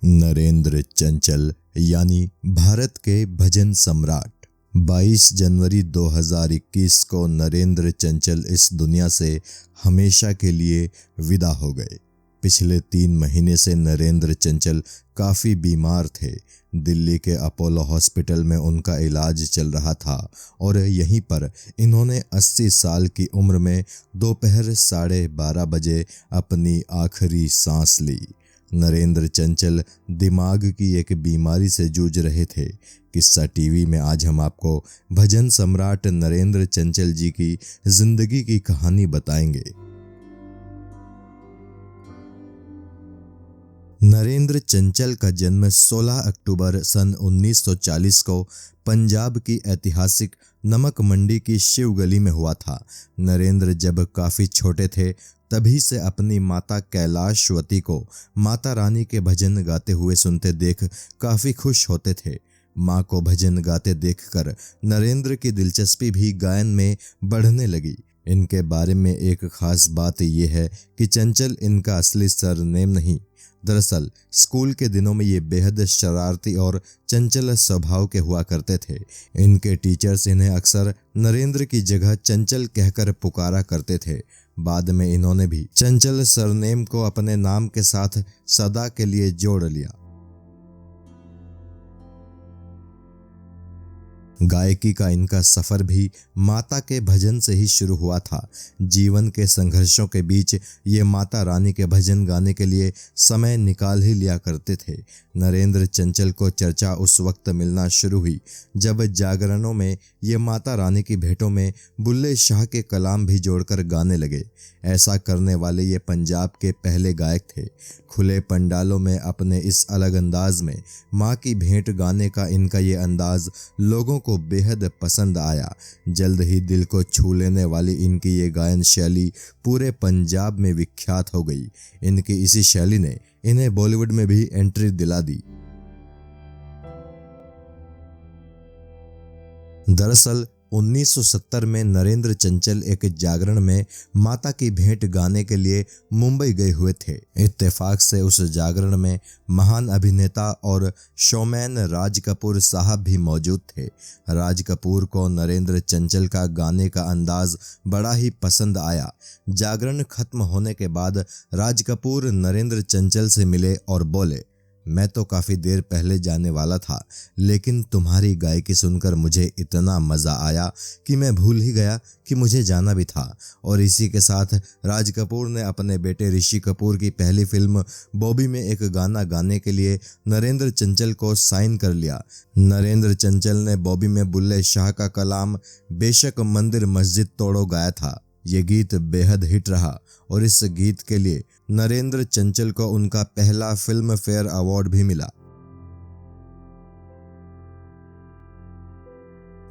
नरेंद्र चंचल यानी भारत के भजन सम्राट। 22 जनवरी 2021 को नरेंद्र चंचल इस दुनिया से हमेशा के लिए विदा हो गए। पिछले 3 महीने से नरेंद्र चंचल काफ़ी बीमार थे। दिल्ली के अपोलो हॉस्पिटल में उनका इलाज चल रहा था और यहीं पर इन्होंने 80 साल की उम्र में दोपहर 12:30 बजे अपनी आखिरी सांस ली। नरेंद्र चंचल दिमाग की एक बीमारी से जूझ रहे थे। किस्सा टीवी में आज हम आपको भजन सम्राट नरेंद्र चंचल जी की जिंदगी की कहानी बताएंगे। नरेंद्र चंचल का जन्म 16 अक्टूबर सन 1940 को पंजाब की ऐतिहासिक नमक मंडी की शिव गली में हुआ था। नरेंद्र जब काफ़ी छोटे थे तभी से अपनी माता कैलाशवती को माता रानी के भजन गाते हुए सुनते देख काफ़ी खुश होते थे। माँ को भजन गाते देखकर नरेंद्र की दिलचस्पी भी गायन में बढ़ने लगी। इनके बारे में एक खास बात यह है कि चंचल इनका असली सरनेम नहीं। दरअसल स्कूल के दिनों में ये बेहद शरारती और चंचल स्वभाव के हुआ करते थे। इनके टीचर्स इन्हें अक्सर नरेंद्र की जगह चंचल कहकर पुकारा करते थे। बाद में इन्होंने भी चंचल सरनेम को अपने नाम के साथ सदा के लिए जोड़ लिया। गायकी का इनका सफ़र भी माता के भजन से ही शुरू हुआ था। जीवन के संघर्षों के बीच ये माता रानी के भजन गाने के लिए समय निकाल ही लिया करते थे। नरेंद्र चंचल को चर्चा उस वक्त मिलना शुरू हुई जब जागरणों में ये माता रानी की भेंटों में बुल्ले शाह के कलाम भी जोड़कर गाने लगे। ऐसा करने वाले ये पंजाब के पहले गायक थे। खुले पंडालों में अपने इस अलग अंदाज में माँ की भेंट गाने का इनका ये अंदाज लोगों को बेहद पसंद आया। जल्द ही दिल को छू लेने वाली इनकी ये गायन शैली पूरे पंजाब में विख्यात हो गई। इनकी इसी शैली ने इन्हें बॉलीवुड में भी एंट्री दिला दी। दरअसल 1970 में नरेंद्र चंचल एक जागरण में माता की भेंट गाने के लिए मुंबई गए हुए थे। इत्तेफाक से उस जागरण में महान अभिनेता और शोमैन राज कपूर साहब भी मौजूद थे। राज कपूर को नरेंद्र चंचल का गाने का अंदाज बड़ा ही पसंद आया। जागरण खत्म होने के बाद राज कपूर नरेंद्र चंचल से मिले और बोले, मैं तो काफ़ी देर पहले जाने वाला था, लेकिन तुम्हारी गायकी सुनकर मुझे इतना मज़ा आया कि मैं भूल ही गया कि मुझे जाना भी था। और इसी के साथ राज कपूर ने अपने बेटे ऋषि कपूर की पहली फिल्म बॉबी में एक गाना गाने के लिए नरेंद्र चंचल को साइन कर लिया। नरेंद्र चंचल ने बॉबी में बुल्ले शाह का कलाम बेशक मंदिर मस्जिद तोड़ो गाया था। ये गीत बेहद हिट रहा और इस गीत के लिए नरेंद्र चंचल को उनका पहला फिल्म फेयर अवार्ड भी मिला।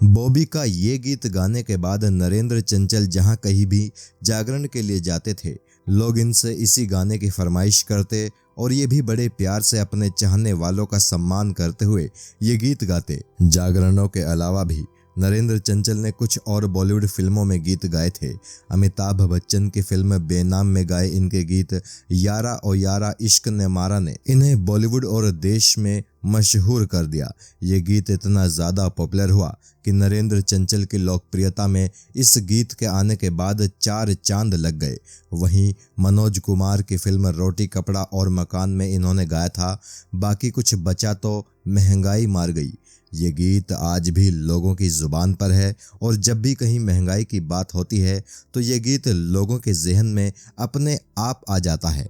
बॉबी का ये गीत गाने के बाद नरेंद्र चंचल जहां कहीं भी जागरण के लिए जाते थे, लोग इनसे इसी गाने की फरमाइश करते और ये भी बड़े प्यार से अपने चाहने वालों का सम्मान करते हुए ये गीत गाते। जागरणों के अलावा भी नरेंद्र चंचल ने कुछ और बॉलीवुड फिल्मों में गीत गाए थे। अमिताभ बच्चन की फिल्म बेनाम में गाए इनके गीत यारा ओ यारा इश्क ने मारा ने इन्हें बॉलीवुड और देश में मशहूर कर दिया। ये गीत इतना ज़्यादा पॉपुलर हुआ कि नरेंद्र चंचल की लोकप्रियता में इस गीत के आने के बाद 4 चांद लग गए। वहीं मनोज कुमार की फिल्म रोटी कपड़ा और मकान में इन्होंने गाया था, बाकी कुछ बचा तो महंगाई मार गई। ये गीत आज भी लोगों की ज़ुबान पर है और जब भी कहीं महंगाई की बात होती है तो ये गीत लोगों के ज़हन में अपने आप आ जाता है।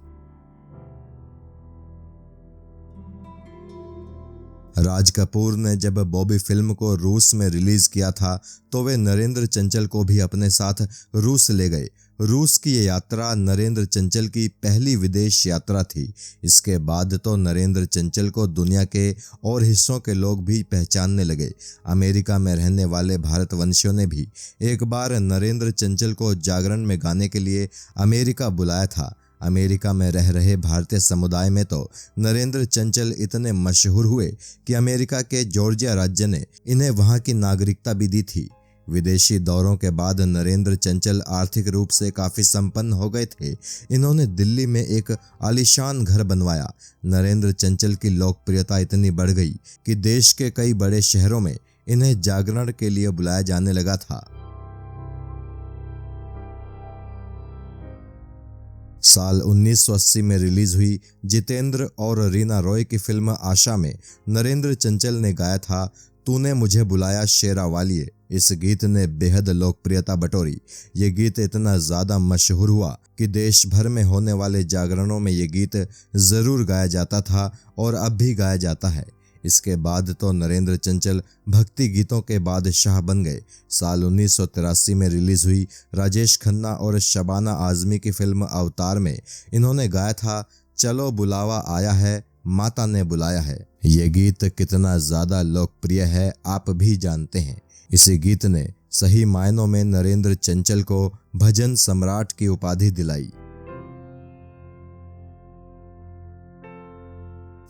राज कपूर ने जब बॉबी फिल्म को रूस में रिलीज़ किया था तो वे नरेंद्र चंचल को भी अपने साथ रूस ले गए। रूस की ये यात्रा नरेंद्र चंचल की पहली विदेश यात्रा थी। इसके बाद तो नरेंद्र चंचल को दुनिया के और हिस्सों के लोग भी पहचानने लगे। अमेरिका में रहने वाले भारतवंशियों ने भी एक बार नरेंद्र चंचल को जागरण में गाने के लिए अमेरिका बुलाया था। अमेरिका में रह रहे भारतीय समुदाय में तो नरेंद्र चंचल इतने मशहूर हुए कि अमेरिका के जॉर्जिया राज्य ने इन्हें वहां की नागरिकता भी दी थी। विदेशी दौरों के बाद नरेंद्र चंचल आर्थिक रूप से काफी संपन्न हो गए थे। इन्होंने दिल्ली में एक आलीशान घर बनवाया। नरेंद्र चंचल की लोकप्रियता इतनी बढ़ गई कि देश के कई बड़े शहरों में इन्हें जागरण के लिए बुलाया जाने लगा था। साल 1980 में रिलीज हुई जितेंद्र और रीना रॉय की फिल्म आशा में नरेंद्र चंचल ने गाया था तूने मुझे बुलाया शेरा वालिए। इस गीत ने बेहद लोकप्रियता बटोरी। ये गीत इतना ज़्यादा मशहूर हुआ कि देश भर में होने वाले जागरणों में ये गीत ज़रूर गाया जाता था और अब भी गाया जाता है। इसके बाद तो नरेंद्र चंचल भक्ति गीतों के बादशाह बन गए। साल 1983 में रिलीज हुई राजेश खन्ना और शबाना आज़मी की फिल्म अवतार में इन्होंने गाया था चलो बुलावा आया है, माता ने बुलाया है। ये गीत कितना ज़्यादा लोकप्रिय है आप भी जानते हैं। इसी गीत ने सही मायनों में नरेंद्र चंचल को भजन सम्राट की उपाधि दिलाई।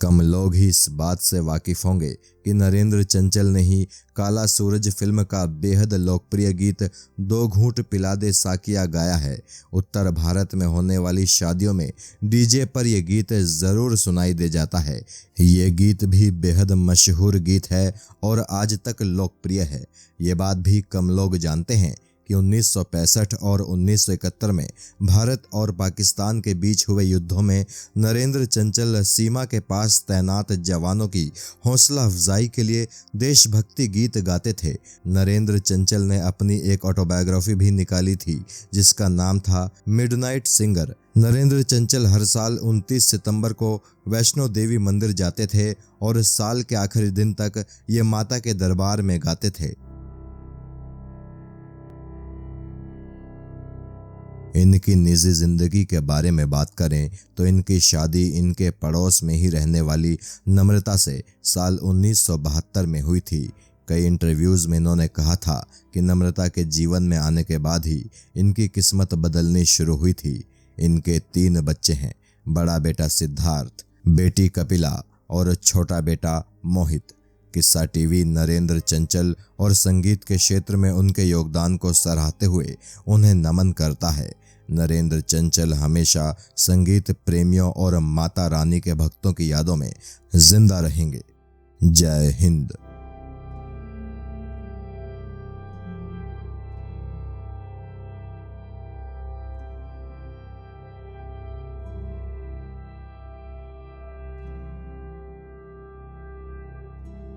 कम लोग ही इस बात से वाकिफ होंगे कि नरेंद्र चंचल ने ही काला सूरज फिल्म का बेहद लोकप्रिय गीत दो घूंट पिला दे साकिया गाया है। उत्तर भारत में होने वाली शादियों में डीजे पर यह गीत ज़रूर सुनाई दे जाता है। ये गीत भी बेहद मशहूर गीत है और आज तक लोकप्रिय है। ये बात भी कम लोग जानते हैं कि 1965 और 1971 में भारत और पाकिस्तान के बीच हुए युद्धों में नरेंद्र चंचल सीमा के पास तैनात जवानों की हौसला अफजाई के लिए देशभक्ति गीत गाते थे। नरेंद्र चंचल ने अपनी एक ऑटोबायोग्राफी भी निकाली थी जिसका नाम था मिडनाइट सिंगर। नरेंद्र चंचल हर साल 29 सितंबर को वैष्णो देवी मंदिर जाते थे और साल के आखिरी दिन तक ये माता के दरबार में गाते थे। इनकी निजी जिंदगी के बारे में बात करें तो इनकी शादी इनके पड़ोस में ही रहने वाली नम्रता से साल 1972 में हुई थी। कई इंटरव्यूज़ में इन्होंने कहा था कि नम्रता के जीवन में आने के बाद ही इनकी किस्मत बदलनी शुरू हुई थी। इनके 3 बच्चे हैं, बड़ा बेटा सिद्धार्थ, बेटी कपिला और छोटा बेटा मोहित। किस्सा टीवी नरेंद्र चंचल और संगीत के क्षेत्र में उनके योगदान को सराहते हुए उन्हें नमन करता है। नरेंद्र चंचल हमेशा संगीत प्रेमियों और माता रानी के भक्तों की यादों में जिंदा रहेंगे। जय हिंद।